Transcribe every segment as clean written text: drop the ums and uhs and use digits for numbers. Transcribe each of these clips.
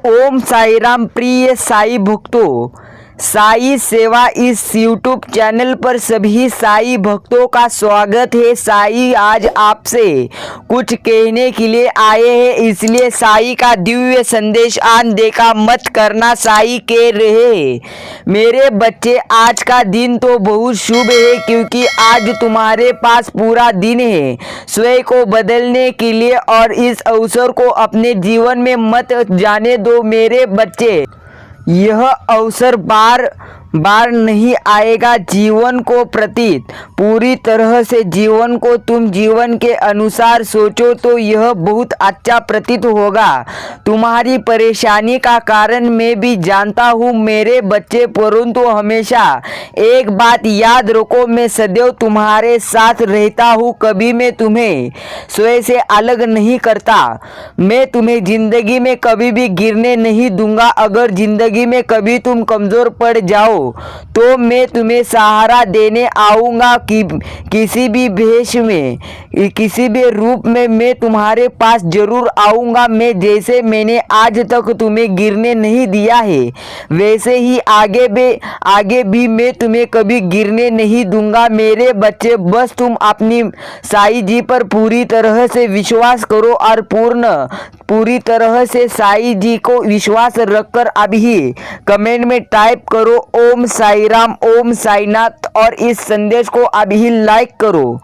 ओम साई राम। प्रिय साई भक्तों, साई सेवा इस यूट्यूब चैनल पर सभी साई भक्तों का स्वागत है। साई आज आपसे कुछ कहने के लिए आए हैं, इसलिए साई का दिव्य संदेश अनदेखा मत करना। साई कह रहे, मेरे बच्चे आज का दिन तो बहुत शुभ है, क्योंकि आज तुम्हारे पास पूरा दिन है स्वयं को बदलने के लिए, और इस अवसर को अपने जीवन में मत जाने दो मेरे बच्चे। यह अवसर बार बार नहीं आएगा। जीवन को प्रतीत पूरी तरह से जीवन को तुम जीवन के अनुसार सोचो तो यह बहुत अच्छा प्रतीत होगा। तुम्हारी परेशानी का कारण मैं भी जानता हूँ मेरे बच्चे, परंतु हमेशा एक बात याद रखो, मैं सदैव तुम्हारे साथ रहता हूँ। कभी मैं तुम्हें स्वयं से अलग नहीं करता। मैं तुम्हें जिंदगी में कभी भी गिरने नहीं दूंगा। अगर जिंदगी में कभी तुम कमजोर पड़ जाओ तो मैं तुम्हें सहारा देने आऊँगा। किसी भी भेष में, किसी भी रूप में मैं तुम्हारे पास जरूर आऊँगा। मैं जैसे मैंने आज तक तुम्हें गिरने नहीं दिया है, वैसे ही आगे भी मैं तुम्हें कभी गिरने नहीं दूंगा मेरे बच्चे। बस तुम अपनी साई जी पर पूरी तरह से विश्वास करो, और पूरी तरह से साई जी को विश्वास रखकर अभी कमेंट में टाइप करो ओम साई राम, ओम साईनाथ, और इस संदेश को अभी लाइक करो।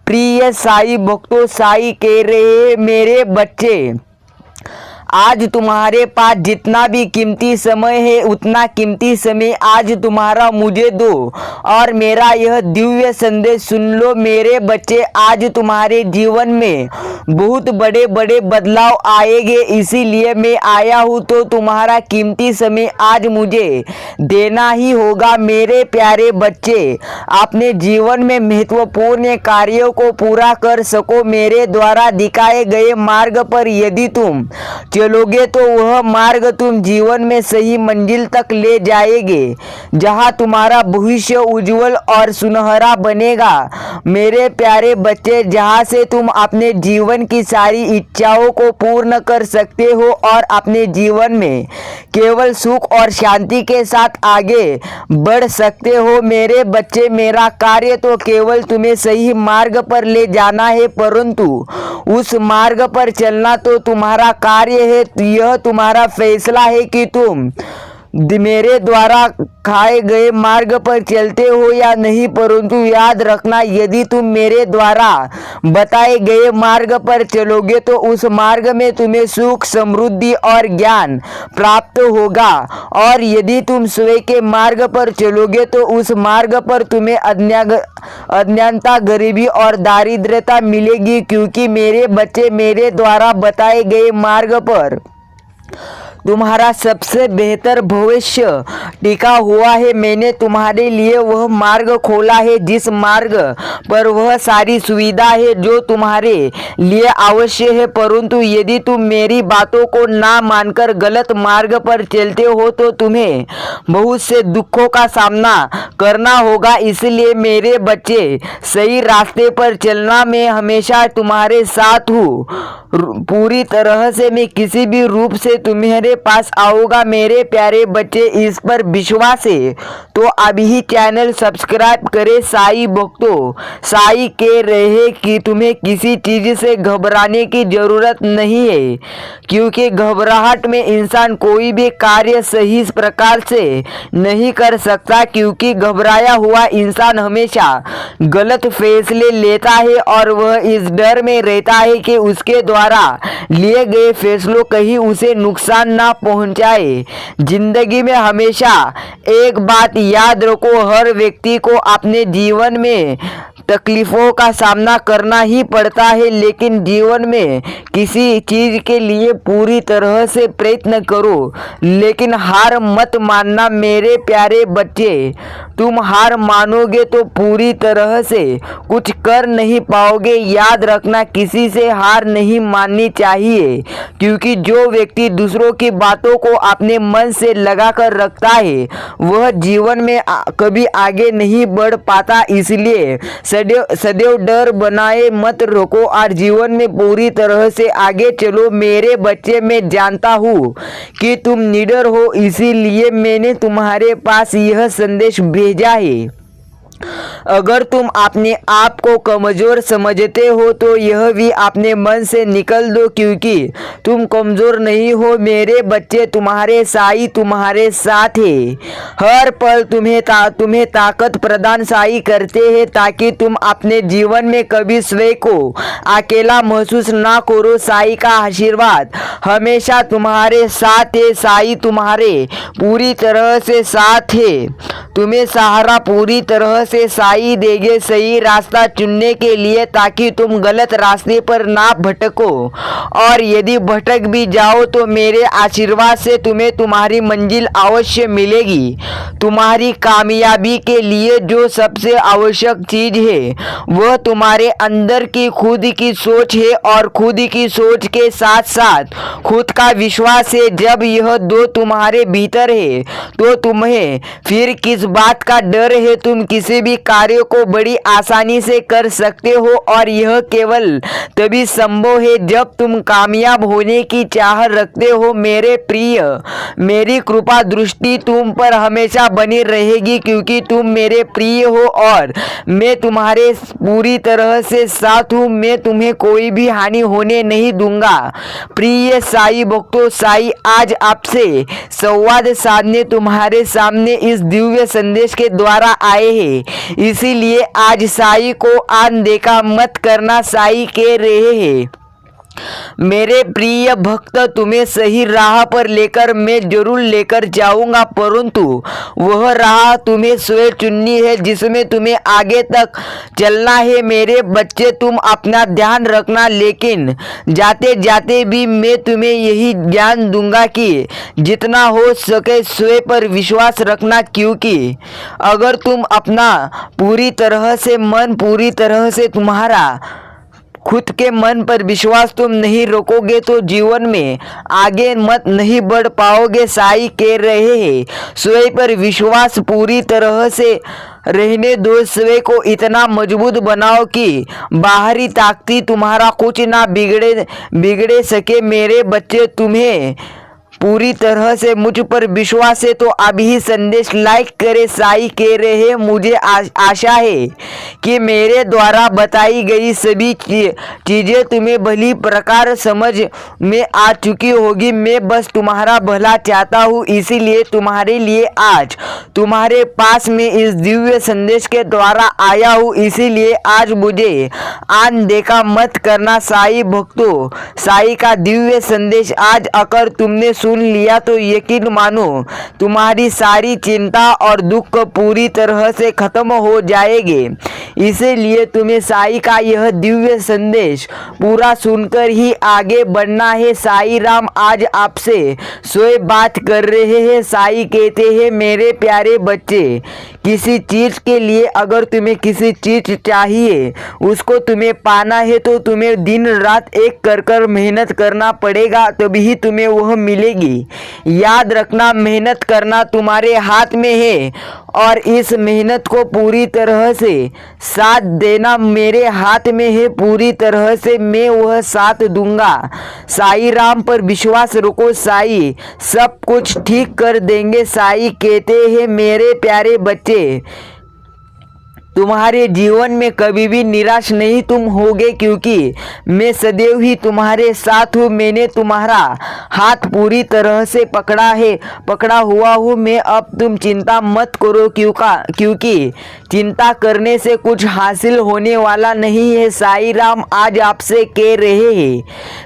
प्रिय साई भक्तों, साई कह रहे मेरे बच्चे, आज तुम्हारे पास जितना भी कीमती समय है उतना कीमती समय आज तुम्हारा मुझे दो, और मेरा यह दिव्य संदेश सुन लो मेरे बच्चे। आज तुम्हारे जीवन में बहुत बड़े बड़े बदलाव आएंगे, इसीलिए मैं आया हूँ। तो तुम्हारा कीमती समय आज मुझे देना ही होगा मेरे प्यारे बच्चे। अपने जीवन में महत्वपूर्ण कार्यों को पूरा कर सको मेरे द्वारा दिखाए गए मार्ग पर यदि तुम चलोगे तो वह मार्ग तुम जीवन में सही मंजिल तक ले जाएंगे, जहां तुम्हारा भविष्य उज्जवल और सुनहरा बनेगा मेरे प्यारे बच्चे, जहां से तुम अपने जीवन की सारी इच्छाओं को पूर्ण कर सकते हो और अपने जीवन में केवल सुख और शांति के साथ आगे बढ़ सकते हो मेरे बच्चे। मेरा कार्य तो केवल तुम्हें सही मार्ग पर ले जाना है, परंतु उस मार्ग पर चलना तो तुम्हारा कार्य है। यह तुम्हारा फैसला है कि तुम मेरे द्वारा खाए गए मार्ग पर चलते हो या नहीं, परंतु याद रखना, यदि तुम मेरे द्वारा बताए गए मार्ग पर चलोगे तो उस मार्ग में तुम्हें सुख, समृद्धि और ज्ञान प्राप्त होगा, और यदि तुम स्वयं के मार्ग पर चलोगे तो उस मार्ग पर तुम्हें अज्ञानता, गरीबी और दारिद्र्यता मिलेगी, क्योंकि मेरे बच्चे मेरे द्वारा बताए गए मार्ग पर तुम्हारा सबसे बेहतर भविष्य टिका हुआ है। मैंने तुम्हारे लिए वह मार्ग खोला है जिस मार्ग पर वह सारी सुविधा है जो तुम्हारे लिए आवश्यक है, परंतु यदि तुम मेरी बातों को ना मानकर गलत मार्ग पर चलते हो तो तुम्हें बहुत से दुखों का सामना करना होगा। इसलिए मेरे बच्चे, सही रास्ते पर चलना मैं हमेशा तुम्हारे साथ हूँ। पूरी तरह से मैं किसी भी रूप से तुम्हारे पास आऊंगा मेरे प्यारे बच्चे, इस पर विश्वास है तो अभी चैनल सब्सक्राइब करें। साई भक्तों, साई कह रहे कि तुम्हें किसी चीज से घबराने की जरूरत नहीं है, क्योंकि घबराहट में इंसान कोई भी कार्य सही प्रकार से नहीं कर सकता, क्योंकि घबराया हुआ इंसान हमेशा गलत फैसले लेता है और वह इस डर में रहता है कि उसके द्वारा लिए गए फैसलों कहीं उसे नुकसान ना पहुंचाए। जिंदगी में हमेशा एक बात याद रखो, हर व्यक्ति को अपने जीवन में तकलीफों का सामना करना ही पड़ता है, लेकिन जीवन में किसी चीज के लिए पूरी तरह से प्रयत्न करो, लेकिन हार मत मानना मेरे प्यारे बच्चे। तुम हार मानोगे तो पूरी तरह से कुछ कर नहीं पाओगे। याद रखना, किसी से हार नहीं माननी चाहिए, क्योंकि जो व्यक्ति दूसरों की बातों को अपने मन से लगा कर रखता है वह जीवन में कभी आगे नहीं बढ़ पाता। इसलिए सदैव डर बनाए मत रखो और जीवन में पूरी तरह से आगे चलो। मेरे बच्चे, मैं जानता हूँ कि तुम निडर हो, इसीलिए मैंने तुम्हारे पास यह संदेश भेजा है। अगर तुम अपने आप को कमज़ोर समझते हो तो यह भी अपने मन से निकल दो, क्योंकि तुम कमज़ोर नहीं हो। मेरे बच्चे, तुम्हारे साई तुम्हारे साथ है। हर पल तुम्हें ताकत प्रदान साई करते हैं, ताकि तुम अपने जीवन में कभी स्वयं को अकेला महसूस ना करो। साई का आशीर्वाद हमेशा तुम्हारे साथ है। साई तुम्हारे पूरी तरह से साथ है। तुम्हें सहारा पूरी तरह से साई देंगे सही रास्ता चुनने के लिए, ताकि तुम गलत रास्ते पर ना भटको। और यदि भटक भी जाओ तो मेरे आशीर्वाद से तुम्हें तुम्हारी मंजिल अवश्य मिलेगी। तुम्हारी कामयाबी के लिए जो सबसे आवश्यक चीज है वह तुम्हारे अंदर की खुद की सोच है, और खुद की सोच के साथ साथ खुद का विश्वास है। जब यह दो तुम्हारे भीतर है तो तुम्हें फिर किस बात का डर है। तुम किसी भी कार्य को बड़ी आसानी से कर सकते हो, और यह केवल तभी संभव है जब तुम कामयाब होने की चाह रखते हो। मेरे प्रिय, मेरी कृपा दृष्टि तुम पर हमेशा बनी रहेगी, क्योंकि तुम मेरे प्रिय हो और मैं तुम्हारे पूरी तरह से साथ हूँ। मैं तुम्हें कोई भी हानि होने नहीं दूंगा। प्रिय साई भक्तों, साई आज आपसे संवाद साधने तुम्हारे सामने इस दिव्य संदेश के द्वारा आए हैं। इसीलिए आज साई को अनदेखा मत करना। साई कह रहे हैं, मेरे प्रिय भक्त, तुम्हें सही राह पर लेकर मैं जरूर लेकर जाऊंगा, परंतु वह राह तुम्हें स्वयं चुननी है जिसमें तुम्हें आगे तक चलना है। मेरे बच्चे, तुम अपना ध्यान रखना, लेकिन जाते जाते भी मैं तुम्हें यही ज्ञान दूंगा कि जितना हो सके स्वयं पर विश्वास रखना, क्योंकि अगर तुम अपना पूरी तरह से मन, पूरी तरह से तुम्हारा खुद के मन पर विश्वास तुम नहीं रखोगे तो जीवन में आगे मत नहीं बढ़ पाओगे। साई कह रहे हैं, स्वयं पर विश्वास पूरी तरह से रहने दो। स्वयं को इतना मजबूत बनाओ कि बाहरी ताकत तुम्हारा कुछ ना बिगड़े सके। मेरे बच्चे, तुम्हें पूरी तरह से मुझ पर विश्वास है तो अभी संदेश लाइक करें। साई कह रहे हैं, मुझे आशा है कि मेरे द्वारा बताई गई सभी चीज़ें तुम्हें भली प्रकार समझ में आ चुकी होगी। मैं बस तुम्हारा भला चाहता हूँ, इसीलिए तुम्हारे लिए आज तुम्हारे पास में इस दिव्य संदेश के द्वारा आया हूँ। इसीलिए आज मुझे अनदेखा मत करना। साई भक्तों, साई का दिव्य संदेश आज अगर तुमने सुन लिया तो यकीन मानो तुम्हारी सारी चिंता और दुख पूरी तरह से खत्म हो जाएंगे। इसीलिए तुम्हें साई का यह दिव्य संदेश पूरा सुनकर ही आगे बढ़ना है। साई राम आज आपसे स्वयं बात कर रहे हैं। साई कहते हैं, मेरे प्यारे बच्चे, किसी चीज के लिए अगर तुम्हें किसी चीज चाहिए, उसको तुम्हें पाना है तो तुम्हें दिन रात एक कर मेहनत करना पड़ेगा, तभी तुम्हें वह मिलेगी। याद रखना, मेहनत करना तुम्हारे हाथ में है और इस मेहनत को पूरी तरह से साथ देना मेरे हाथ में है। पूरी तरह से मैं वह साथ दूंगा। साई राम पर विश्वास रखो, साई सब कुछ ठीक कर देंगे। साई कहते हैं, मेरे प्यारे बच्चे, तुम्हारे जीवन में कभी भी निराश नहीं तुम होगे, क्योंकि मैं सदैव ही तुम्हारे साथ हूँ। मैंने तुम्हारा हाथ पूरी तरह से पकड़ा हुआ हूँ। मैं अब तुम चिंता मत करो, क्योंकि चिंता करने से कुछ हासिल होने वाला नहीं है। साई राम आज आपसे कह रहे हैं,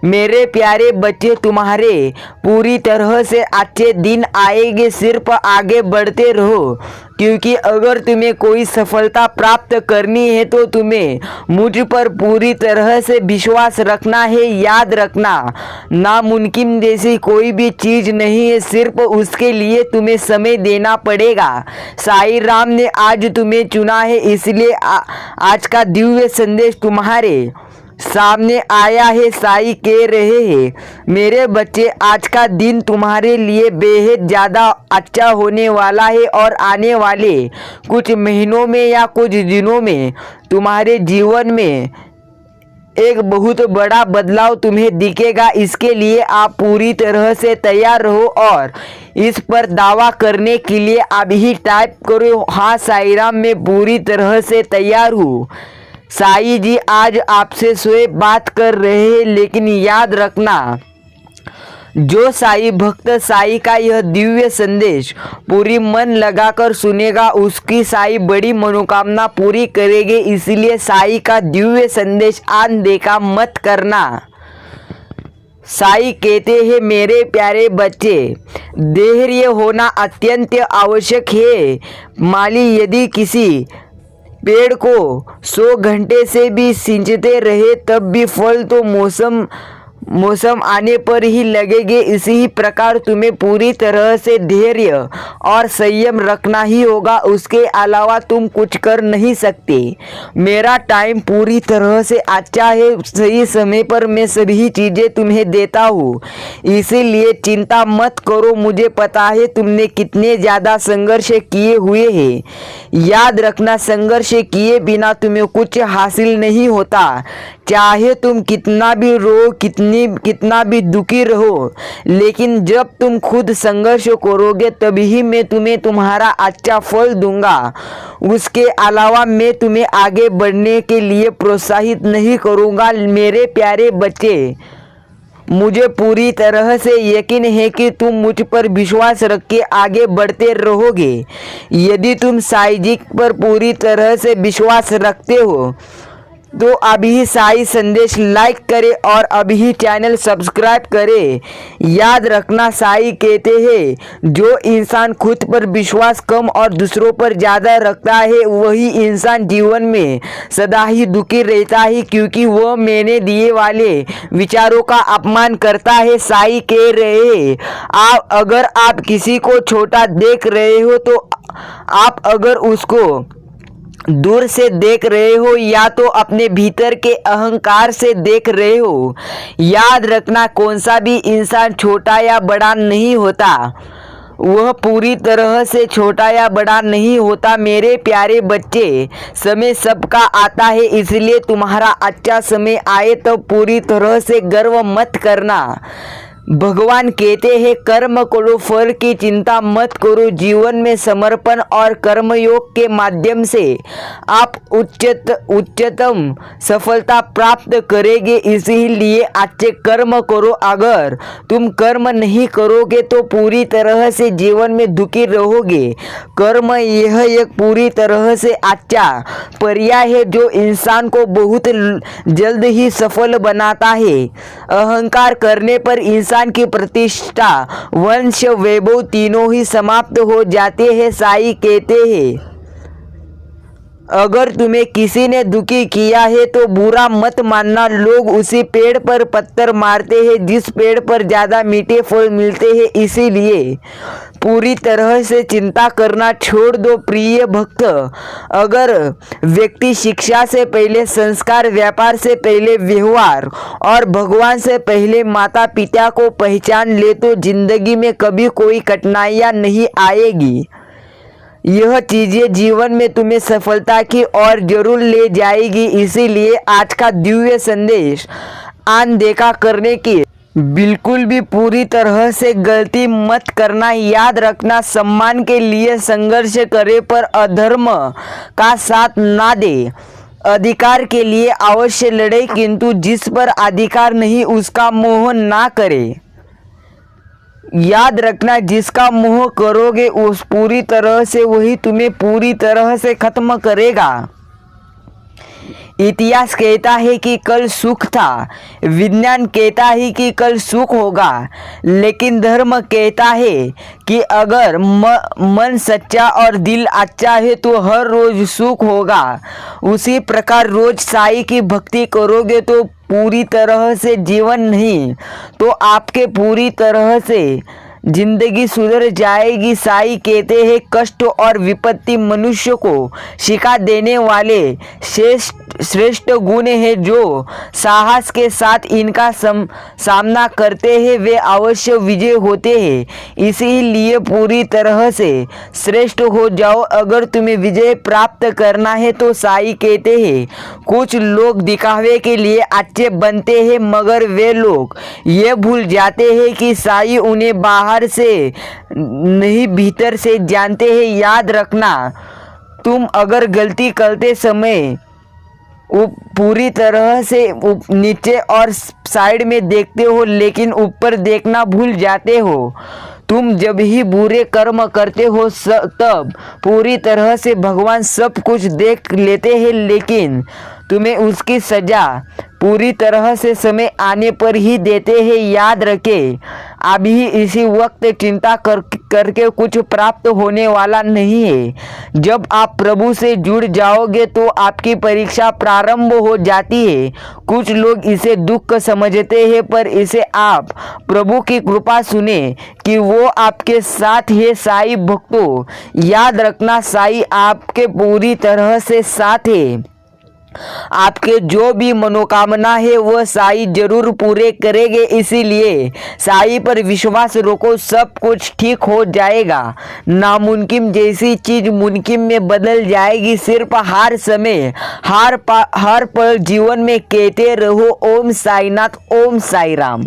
मेरे प्यारे बच्चे, तुम्हारे पूरी तरह से अच्छे दिन आएंगे। सिर्फ आगे बढ़ते रहो, क्योंकि अगर तुम्हें कोई सफलता प्राप्त करनी है तो तुम्हें मुझ पर पूरी तरह से विश्वास रखना है। याद रखना, नामुमकिन जैसी कोई भी चीज़ नहीं है, सिर्फ उसके लिए तुम्हें समय देना पड़ेगा। साई राम ने आज तुम्हें चुना है, इसलिए आज का दिव्य संदेश तुम्हारे सामने आया है। साईं कह रहे हैं, मेरे बच्चे, आज का दिन तुम्हारे लिए बेहद ज़्यादा अच्छा होने वाला है और आने वाले कुछ महीनों में या कुछ दिनों में तुम्हारे जीवन में एक बहुत बड़ा बदलाव तुम्हें दिखेगा। इसके लिए आप पूरी तरह से तैयार रहो और इस पर दावा करने के लिए अभी टाइप करो, हाँ साईं राम, मैं पूरी तरह से तैयार हूँ। साईं जी आज आपसे स्वयं बात कर रहे हैं, लेकिन याद रखना, जो साईं भक्त साईं का यह दिव्य संदेश पूरी मन लगाकर सुनेगा, उसकी साईं बड़ी मनोकामना पूरी करेंगे। इसलिए साईं का दिव्य संदेश अनदेखा मत करना। साईं कहते हैं, मेरे प्यारे बच्चे, धैर्य होना अत्यंत आवश्यक है। माली यदि किसी पेड़ को 100 घंटे से भी सिंचते रहे तब भी फल तो मौसम आने पर ही लगेंगे। इसी प्रकार तुम्हें पूरी तरह से धैर्य और संयम रखना ही होगा, उसके अलावा तुम कुछ कर नहीं सकते। मेरा टाइम पूरी तरह से अच्छा है, सही समय पर मैं सभी चीज़ें तुम्हें देता हूँ, इसीलिए चिंता मत करो। मुझे पता है तुमने कितने ज़्यादा संघर्ष किए हुए हैं। याद रखना, संघर्ष किए बिना तुम्हें कुछ हासिल नहीं होता। चाहे तुम कितना भी रो, कितना भी दुखी रहो, लेकिन जब तुम खुद संघर्ष करोगे तभी मैं तुम्हें तुम्हारा अच्छा फल दूंगा। उसके अलावा मैं तुम्हें आगे बढ़ने के लिए प्रोत्साहित नहीं करूंगा। मेरे प्यारे बच्चे, मुझे पूरी तरह से यकीन है कि तुम मुझ पर विश्वास रख के आगे बढ़ते रहोगे। यदि तुम साईं जी पर पूरी तरह से विश्वास रखते हो तो अभी साईं संदेश लाइक करें और अभी चैनल सब्सक्राइब करें। याद रखना, साईं कहते हैं, जो इंसान खुद पर विश्वास कम और दूसरों पर ज़्यादा रखता है वही इंसान जीवन में सदा ही दुखी रहता है, क्योंकि वह मैंने दिए वाले विचारों का अपमान करता है। साईं कह रहे हैं, अगर आप किसी को छोटा देख रहे हो तो आप अगर उसको दूर से देख रहे हो या तो अपने भीतर के अहंकार से देख रहे हो। याद रखना, कौन सा भी इंसान छोटा या बड़ा नहीं होता, वह पूरी तरह से छोटा या बड़ा नहीं होता। मेरे प्यारे बच्चे, समय सबका आता है, इसलिए तुम्हारा अच्छा समय आए तो पूरी तरह से गर्व मत करना। भगवान कहते हैं, कर्म करो, फल की चिंता मत करो। जीवन में समर्पण और कर्मयोग के माध्यम से आप उच्चतम सफलता प्राप्त करेंगे। इसीलिए अच्छे कर्म करो। अगर तुम कर्म नहीं करोगे तो पूरी तरह से जीवन में दुखी रहोगे। कर्म यह एक पूरी तरह से अच्छा पर्याय है जो इंसान को बहुत जल्द ही सफल बनाता है। अहंकार करने पर इंसान की प्रतिष्ठा, वंश, वैभव तीनों ही समाप्त हो जाते हैं। साईं कहते हैं, अगर तुम्हें किसी ने दुखी किया है तो बुरा मत मानना। लोग उसी पेड़ पर पत्थर मारते हैं जिस पेड़ पर ज़्यादा मीठे फल मिलते हैं। इसीलिए पूरी तरह से चिंता करना छोड़ दो। प्रिय भक्त, अगर व्यक्ति शिक्षा से पहले संस्कार, व्यापार से पहले व्यवहार और भगवान से पहले माता पिता को पहचान ले तो जिंदगी में कभी कोई कठिनाइयाँ नहीं आएगी। यह चीज़ें जीवन में तुम्हें सफलता की ओर जरूर ले जाएगी। इसीलिए आज का दिव्य संदेश अनदेखा करने की बिल्कुल भी पूरी तरह से गलती मत करना। याद रखना, सम्मान के लिए संघर्ष करे पर अधर्म का साथ ना दे। अधिकार के लिए अवश्य लड़े, किंतु जिस पर अधिकार नहीं उसका मोह ना करे। याद रखना, जिसका मोह करोगे उस पूरी तरह से वही तुम्हें पूरी तरह से खत्म करेगा। इतिहास कहता है कि कल सुख था, विज्ञान कहता है कि कल सुख होगा, लेकिन धर्म कहता है कि अगर मन सच्चा और दिल अच्छा है तो हर रोज सुख होगा। उसी प्रकार रोज साईं की भक्ति करोगे तो पूरी तरह से जीवन नहीं तो आपके पूरी तरह से जिंदगी सुधर जाएगी। साईं कहते हैं कष्ट और विपत्ति मनुष्य को सिखा देने वाले श्रेष्ठ गुण है। जो साहस के साथ इनका सामना करते हैं वे अवश्य विजय होते हैं। इसीलिए पूरी तरह से श्रेष्ठ हो जाओ। अगर तुम्हें विजय प्राप्त करना है तो साईं कहते हैं कुछ लोग दिखावे के लिए अच्छे बनते हैं मगर वे लोग ये भूल जाते हैं कि साईं उन्हें बाहर से नहीं भीतर से जानते हैं। याद रखना, तुम अगर गलती करते समय पूरी तरह से नीचे और साइड में देखते हो लेकिन ऊपर देखना भूल जाते हो, तुम जब ही बुरे कर्म करते हो तब पूरी तरह से भगवान सब कुछ देख लेते हैं लेकिन तुम्हें उसकी सजा पूरी तरह से समय आने पर ही देते हैं। याद रखें, अभी इसी वक्त चिंता करके कुछ प्राप्त होने वाला नहीं है। जब आप प्रभु से जुड़ जाओगे तो आपकी परीक्षा प्रारंभ हो जाती है। कुछ लोग इसे दुख समझते हैं पर इसे आप प्रभु की कृपा सुने कि वो आपके साथ है। साईं भक्तों, याद रखना साईं आपके पूरी तरह से साथ है। आपके जो भी मनोकामना है वह साईं जरूर पूरे करेंगे। इसीलिए साईं पर विश्वास रखो, सब कुछ ठीक हो जाएगा। नामुमकिन जैसी चीज मुमकिन में बदल जाएगी। सिर्फ हर समय हर पल जीवन में कहते रहो ओम साईनाथ, ओम साई राम।